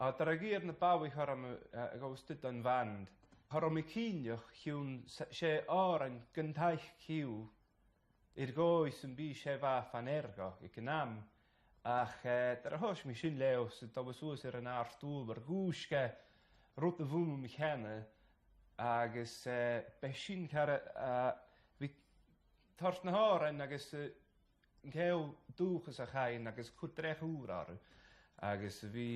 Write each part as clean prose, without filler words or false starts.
Dar a gyr na bawich ar am gawstyd yn fand. Har am I cynioch chiwn se oran gyntaich ciw i'r goes yn bi se fa fan ergo I gynam. Ach dar a hos mi sy'n leo sydd dawes oes yr yn arstŵl ar gwsge rwt y fwm mi chenne agos besyn car fi tors na horen agos cew dwch ys a chain agos cwdrech wr ar agos fi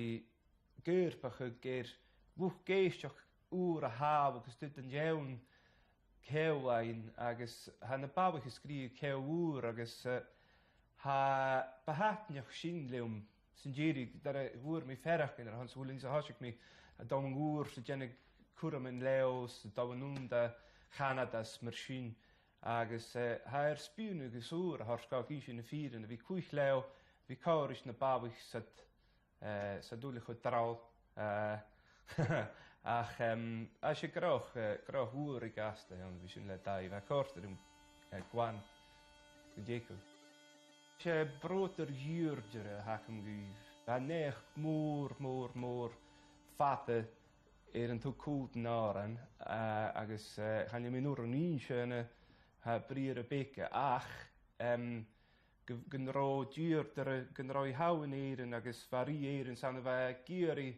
gyrpach y gyr wch geisioch wr a haf agos dyd yn iawn cew ein agos han y bawch ysgri cew wr agos ha bahatnioch sy'n lewn sy'n giri dar y wr mi ferach yn yr hans wylings a hosig mi a dawn yn wr sy'n genig cwram yn lews dawn nhw'n da chanadas myr sy'n agos ha sbiwn agos wr a horsgog eisiau yn y ffyr yn y fi cwych lew fi cawr na bawch sa dwlich o drawl ach eisiau groch wr I gasta fi sy'n le dau fe cwrt yr gwan gydieigw Se brot yr hyrdyr hac am gyf. A nech môr fate yn to cwd yn oran agos chan ym nŵr yn un sy'n ha bryr y beca ach gynro dyrdyr gynro I hawn eirin agos fari eirin san y fe gyri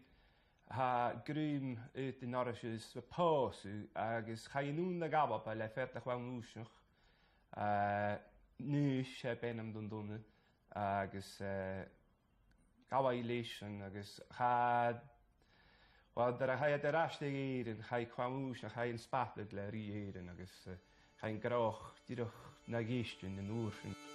ha grym ydyn orisys fy pos agos chai nhw'n na gafo pa le ffert a chwawn wsnwch nys ben am dundunne agos gawa I leisyn agos ha wel dar a chai ad erastig eirin chai cwamwys na chai yn spatlig le ri eirin agos chai'n groch dirwch na geistyn yn wrth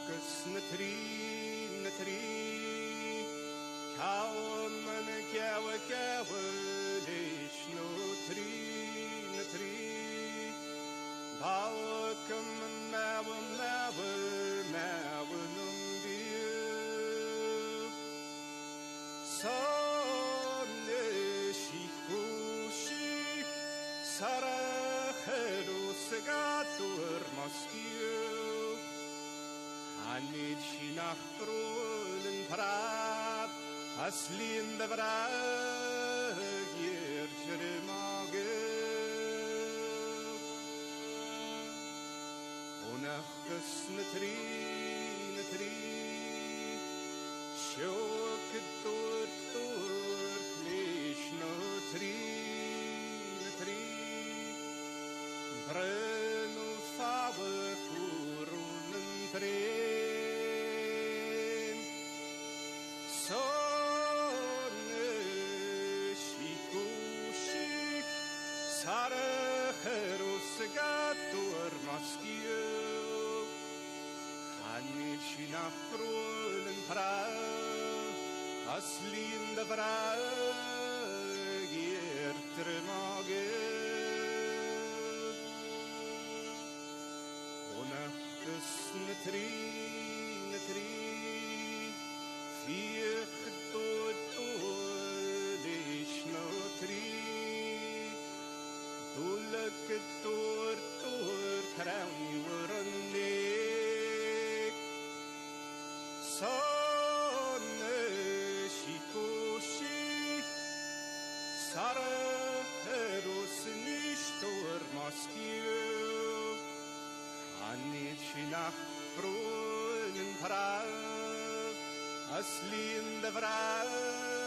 Gus na trí Cawm yn y gew leis no trí Bawc yn mewn yn byw Son nes I gwsig Sarach erws y gadw'r mosgiw Anid sy'n achrwn yn praf As lyn dy frag i'r gyrmogw Onach gys na trí Siwc y dwr Leis no trí Brynw ffawr cwrwn yn tren Son ys I gwsig Sarach erws y gadw'r mosgiw Hanid sy'n achrwn yn praf As lyn dy frag i'r drymogw Gus na trí Fiach dod leis no trí Dwlag y dwr crawnwyr yn leg Son ys I gwsig Sara erws yn ystwr mosgiw Anid sy'n achrwn yn praf As lyn dy frag